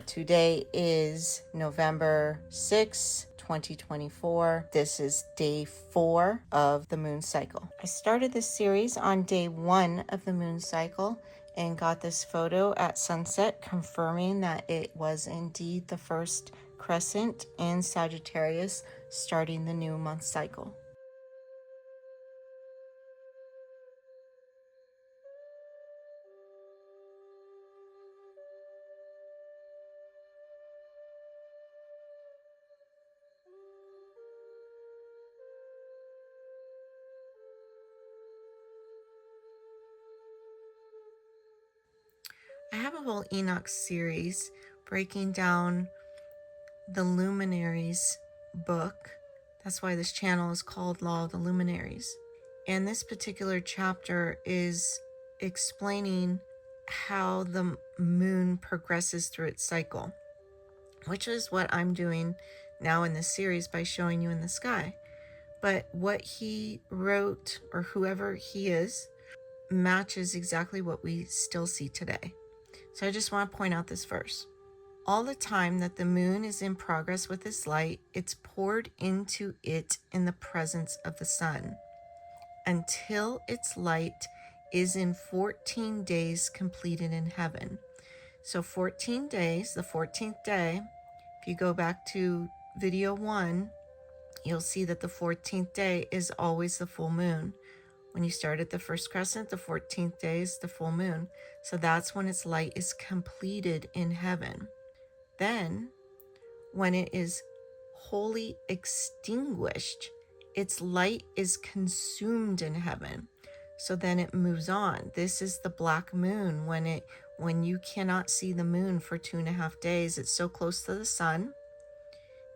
Today is November 6th, 2024. This is day 4 of the moon cycle. I started this series on day 1 of the moon cycle and got this photo at sunset confirming that it was indeed the first crescent in Sagittarius starting the new month cycle. I have a whole Enoch series breaking down the Luminaries book. That's why this channel is called Law of the Luminaries. And this particular chapter is explaining how the moon progresses through its cycle, which is what I'm doing now in this series by showing you in the sky. But what he wrote, or whoever he is, matches exactly what we still see today. So I just want to point out this verse. All the time that the moon is in progress with its light, it's poured into it in the presence of the sun, until its light is in 14 days completed in heaven. So 14 days, the 14th day, if you go back to video 1, you'll see that the 14th day is always the full moon. When you start at the first crescent, the 14th day is the full moon. So that's when its light is completed in heaven. Then, when it is wholly extinguished, its light is consumed in heaven. So then it moves on. This is the black moon, when you cannot see the moon for 2.5 days. It's so close to the sun.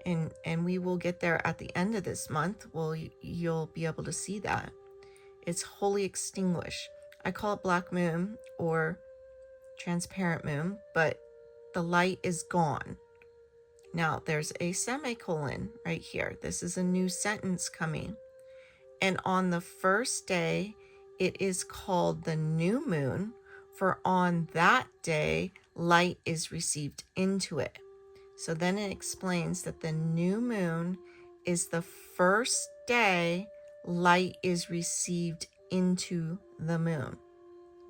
And we will get there at the end of this month. Well, you'll be able to see that. It's wholly extinguished. I call it black moon or transparent moon, but the light is gone. Now there's a semicolon right here. This is a new sentence coming. And on the first day, it is called the new moon, for on that day, light is received into it. So then it explains that the new moon is the first day light is received into the moon.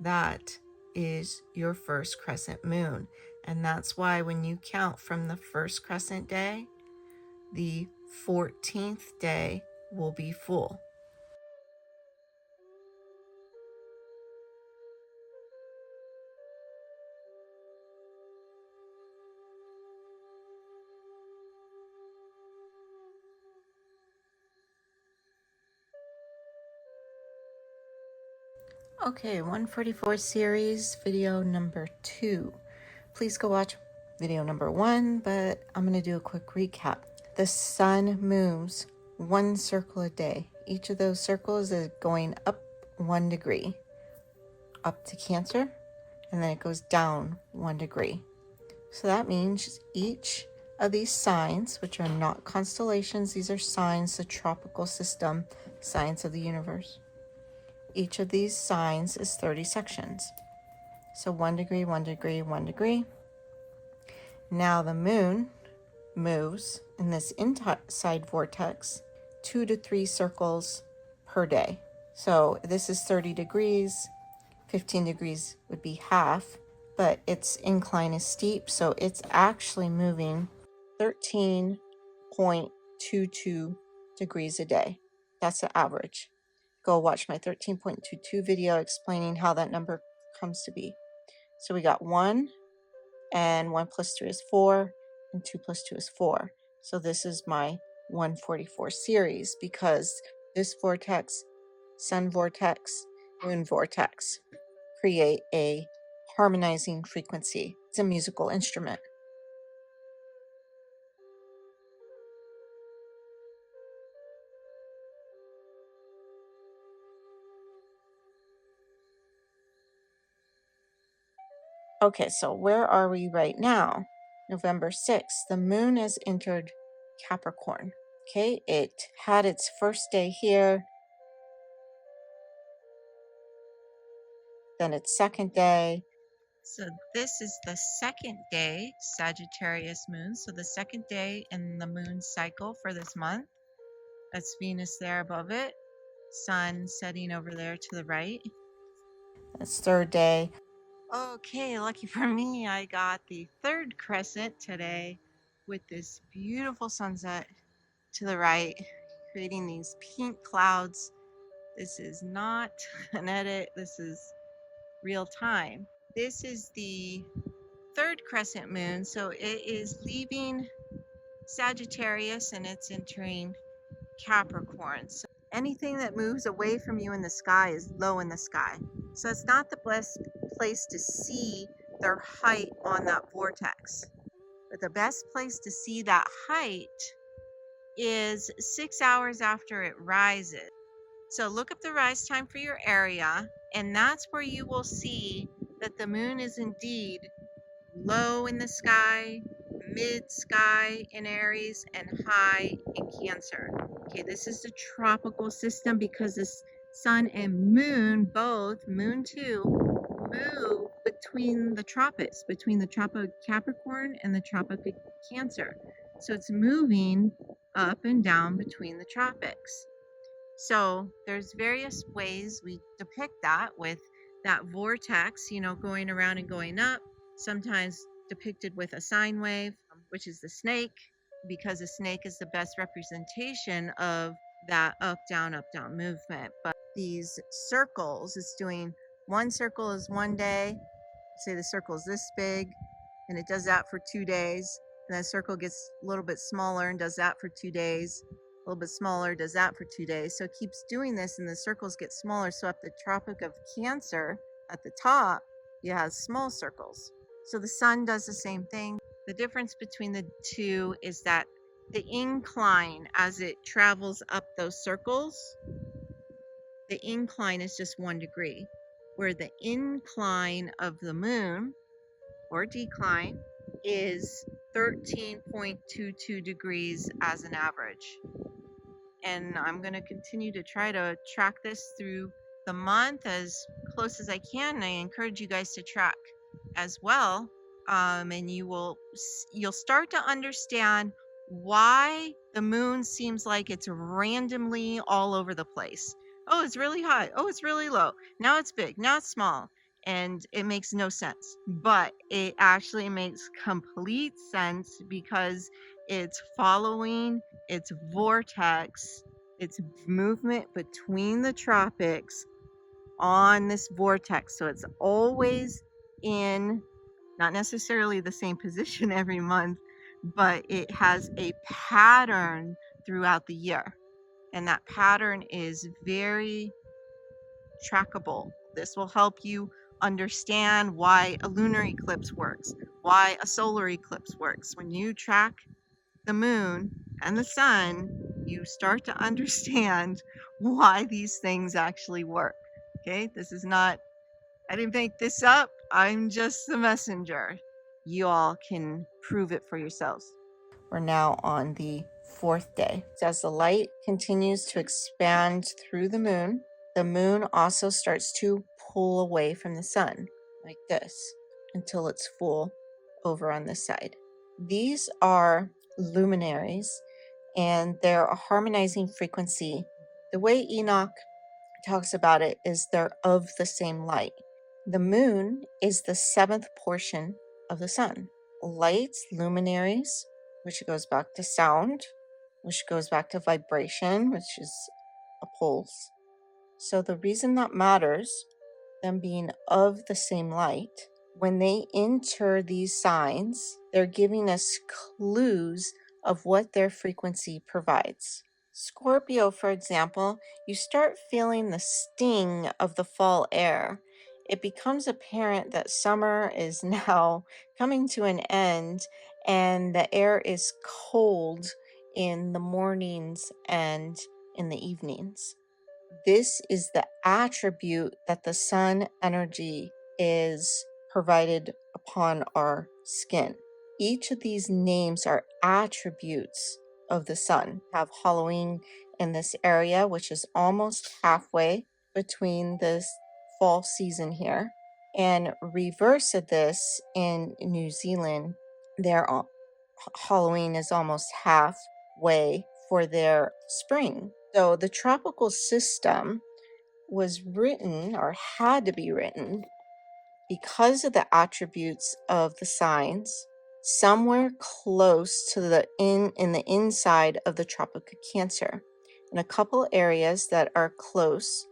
That is your first crescent moon. And that's why when you count from the first crescent day, the 14th day will be full. Okay, 144 series, video number 2. Please go watch video number 1, but I'm going to do a quick recap. The sun moves 1 circle a day. Each of those circles is going up 1 degree, up to Cancer, and then it goes down 1 degree. So that means each of these signs, which are not constellations, these are signs, the tropical system, signs of the universe. Each of these signs is 30 sections. So 1 degree, 1 degree, 1 degree. Now the moon moves in this inside vortex 2 to 3 circles per day. So this is 30 degrees, 15 degrees would be half, but its incline is steep, so it's actually moving 13.22 degrees a day. That's the average. Go watch my 13.22 video explaining how that number comes to be. So we got 1, and 1 plus 3 is 4, and 2 plus 2 is 4. So this is my 144 series, because this vortex, sun vortex, moon vortex, create a harmonizing frequency. It's a musical instrument. Okay, so where are we right now? November 6th. The moon has entered Capricorn. Okay, it had its first day here, then its second day, So this is the second day Sagittarius moon. So the second day in the moon cycle for this month. That's Venus there above it. Sun setting over there to the right. It's third day. Okay, lucky for me, I got the third crescent today with this beautiful sunset to the right, creating these pink clouds. This is not an edit, this is real time. This is the third crescent moon, so it is leaving Sagittarius and it's entering Capricorn. So anything that moves away from you in the sky is low in the sky. So it's not the best place to see their height on that vortex. But the best place to see that height is 6 hours after it rises. So look up the rise time for your area, and that's where you will see that the moon is indeed low in the sky, mid sky in Aries, and high in Cancer. Okay, this is the tropical system because this sun and moon, both moon too, move between the tropics, between the tropic Capricorn and the tropic Cancer. So it's moving up and down between the tropics. So there's various ways we depict that with that vortex, you know, going around and going up, sometimes depicted with a sine wave, which is the snake, because a snake is the best representation of that up, down movement. But these circles, it's doing one circle is one day, say the circle is this big, and it does that for 2 days, and that circle gets a little bit smaller and does that for 2 days, a little bit smaller, does that for 2 days. So it keeps doing this and the circles get smaller. So at the Tropic of Cancer, at the top, you have small circles. So the sun does the same thing. The difference between the two is that the incline as it travels up those circles, the incline is just 1 degree, where the incline of the moon or decline is 13.22 degrees as an average. And I'm going to continue to try to track this through the month as close as I can. And I encourage you guys to track as well. And you'll start to understand why the moon seems like it's randomly all over the place. Oh, it's really high. Oh, it's really low. Now it's big. Now it's small. And it makes no sense. But it actually makes complete sense because it's following its vortex, its movement between the tropics on this vortex. So it's always in not necessarily the same position every month, but it has a pattern throughout the year. And that pattern is very trackable. This will help you understand why a lunar eclipse works, why a solar eclipse works. When you track the moon and the sun, you start to understand why these things actually work. Okay, this is not, I didn't make this up. I'm just the messenger. You all can prove it for yourselves. We're now on the fourth day. So as the light continues to expand through the moon also starts to pull away from the sun, like this, until it's full over on this side. These are luminaries, and they're a harmonizing frequency. The way Enoch talks about it is they're of the same light. The moon is the 7th portion of the sun. Lights, luminaries, which goes back to sound, which goes back to vibration, which is a pulse. So the reason that matters, them being of the same light, when they enter these signs, they're giving us clues of what their frequency provides. Scorpio, for example, you start feeling the sting of the fall air. It becomes apparent that summer is now coming to an end and the air is cold in the mornings and in the evenings. This is the attribute that the sun energy is provided upon our skin. Each of these names are attributes of the sun. We have Halloween in this area, which is almost halfway between this fall season here. And reverse of this in New Zealand, their Halloween is almost halfway for their spring. So the tropical system was written, or had to be written, because of the attributes of the signs somewhere close to the in the inside of the Tropic of Cancer, in a couple areas that are close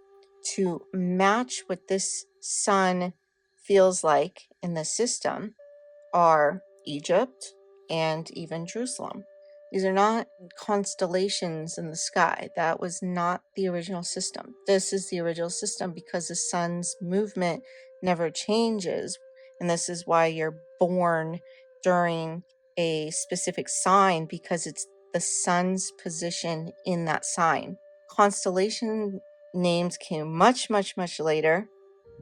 to match what this sun feels like in the system are Egypt and even Jerusalem. These are not constellations in the sky. That was not the original system. This is the original system because the sun's movement never changes. And this is why you're born during a specific sign, because it's the sun's position in that sign. Constellation names came much, much, much later.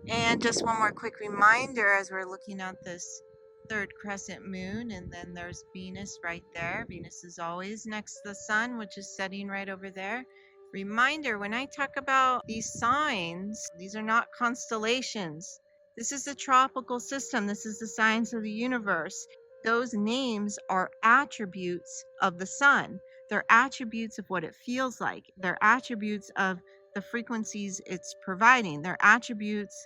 And just one more quick reminder as we're looking at this third crescent moon, and then there's Venus right there. Venus is always next to the sun, which is setting right over there. Reminder, when I talk about these signs, these are not constellations. This is the tropical system. This is the signs of the universe. Those names are attributes of the sun. They're attributes of what it feels like. They're attributes of the frequencies it's providing. They're attributes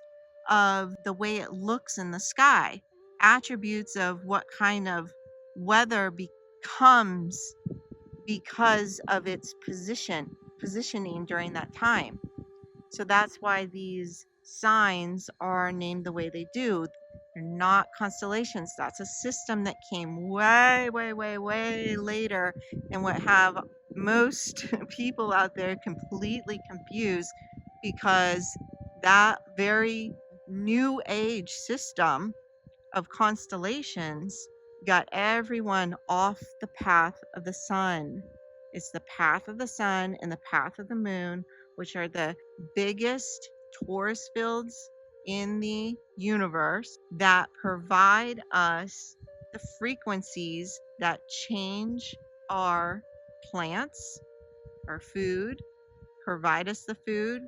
of the way it looks in the sky, attributes of what kind of weather becomes because of its positioning during that time. So that's why these signs are named the way they do. They're not constellations. That's a system that came way, way, way, way later, and what have most people out there completely confused, because that very new age system of constellations got everyone off the path of the sun. It's the path of the sun and the path of the moon, which are the biggest torus fields in the universe that provide us the frequencies that change our plants, our food, provide us the food,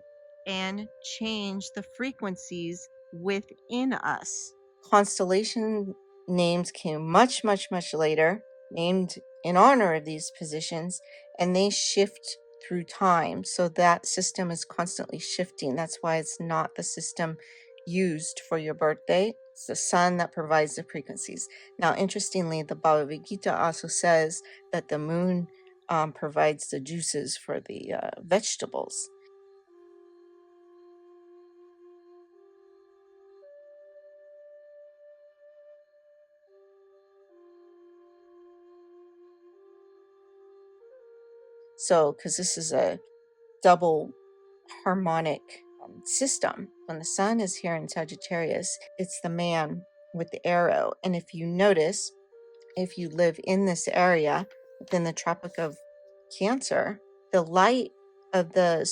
and change the frequencies within us. Constellation names came much, much, much later, named in honor of these positions, and they shift through time. So that system is constantly shifting. That's why it's not the system used for your birthday. It's the sun that provides the frequencies. Now, interestingly, the Bhagavad Gita also says that the moon provides the juices for the vegetables. So, because this is a double harmonic system, when the sun is here in Sagittarius, it's the man with the arrow. And if you notice, if you live in this area within the Tropic of Cancer, the light of the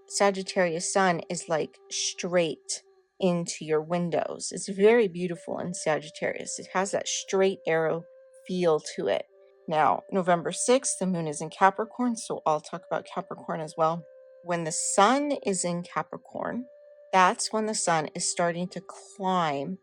Sagittarius sun is like straight into your windows. It's very beautiful in Sagittarius. It has that straight arrow feel to it. Now, November 6th, the moon is in Capricorn, so I'll talk about Capricorn as well. When the sun is in Capricorn, that's when the sun is starting to climb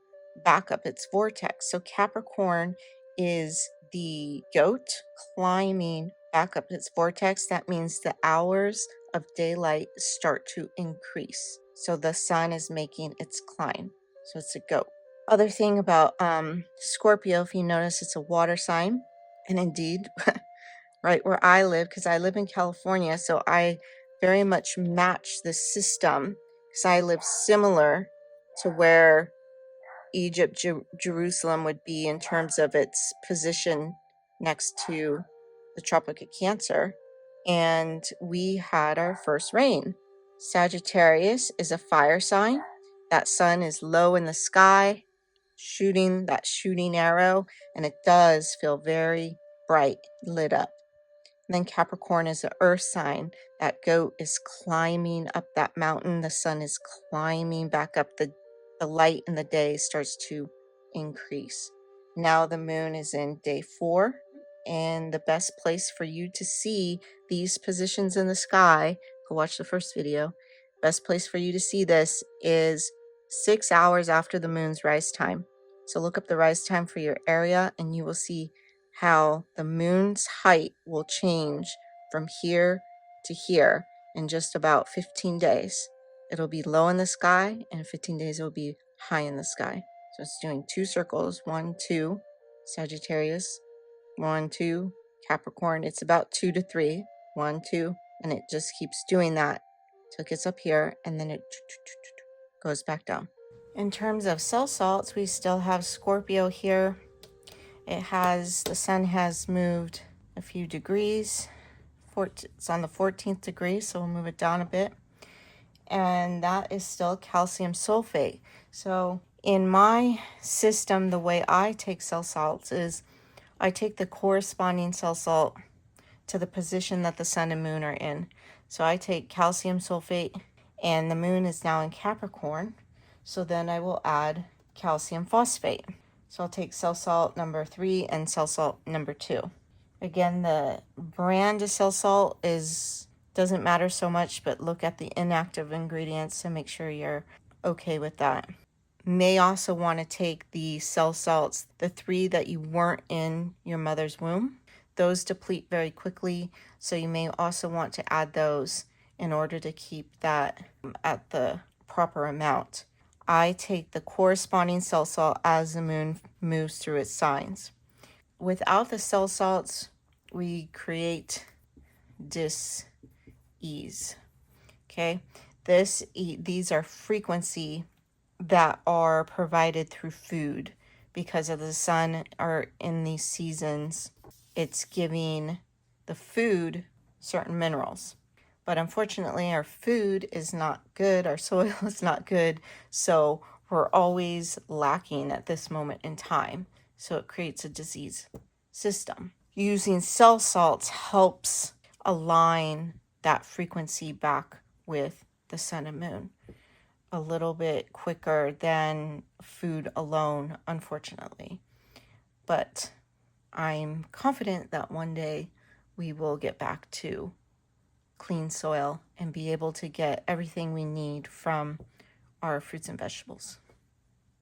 back up its vortex. So Capricorn is the goat climbing back up its vortex. That means the hours of daylight start to increase. So the sun is making its climb. So it's a goat. Other thing about Scorpio, if you notice, it's a water sign. And indeed, right where I live, because I live in California, so I very much match this system, because I live similar to where Egypt, Jerusalem would be in terms of its position next to the Tropic of Cancer. And we had our first rain. Sagittarius is a fire sign. That sun is low in the sky, shooting that shooting arrow, and it does feel very bright, lit up. And then Capricorn is an earth sign. That goat is climbing up that mountain. The sun is climbing back up. The light in the day starts to increase. Now the moon is in day 4. And the best place for you to see these positions in the sky, go watch the first video. Best place for you to see this is 6 hours after the moon's rise time. So look up the rise time for your area and you will see how the moon's height will change from here to here in just about 15 days. It'll be low in the sky, and in 15 days it'll be high in the sky. So it's doing 2 circles, 1, 2, Sagittarius, 1, 2, Capricorn. It's about 2 to 3, 1, 2, and it just keeps doing that till it gets up here, and then it goes back down. In terms of cell salts, we still have Scorpio here. The sun has moved a few degrees. It's on the 14th degree, so we'll move it down a bit. And that is still calcium sulfate. So in my system, the way I take cell salts is I take the corresponding cell salt to the position that the sun and moon are in. So I take calcium sulfate, and the moon is now in Capricorn. So then I will add calcium phosphate. So I'll take cell salt number 3 and cell salt number 2. Again, the brand of cell salt doesn't matter so much, but look at the inactive ingredients and make sure you're okay with that. May also want to take the cell salts, the 3 that you weren't in your mother's womb. Those deplete very quickly, so you may also want to add those in order to keep that at the proper amount. I take the corresponding cell salt as the moon moves through its signs. Without the cell salts, we create dis-ease. Okay, these are frequency that are provided through food because of the sun or in these seasons. It's giving the food certain minerals. But unfortunately, our food is not good. Our soil is not good. So we're always lacking at this moment in time. So it creates a disease system. Using cell salts helps align that frequency back with the sun and moon a little bit quicker than food alone, unfortunately. But I'm confident that one day we will get back to clean soil and be able to get everything we need from our fruits and vegetables.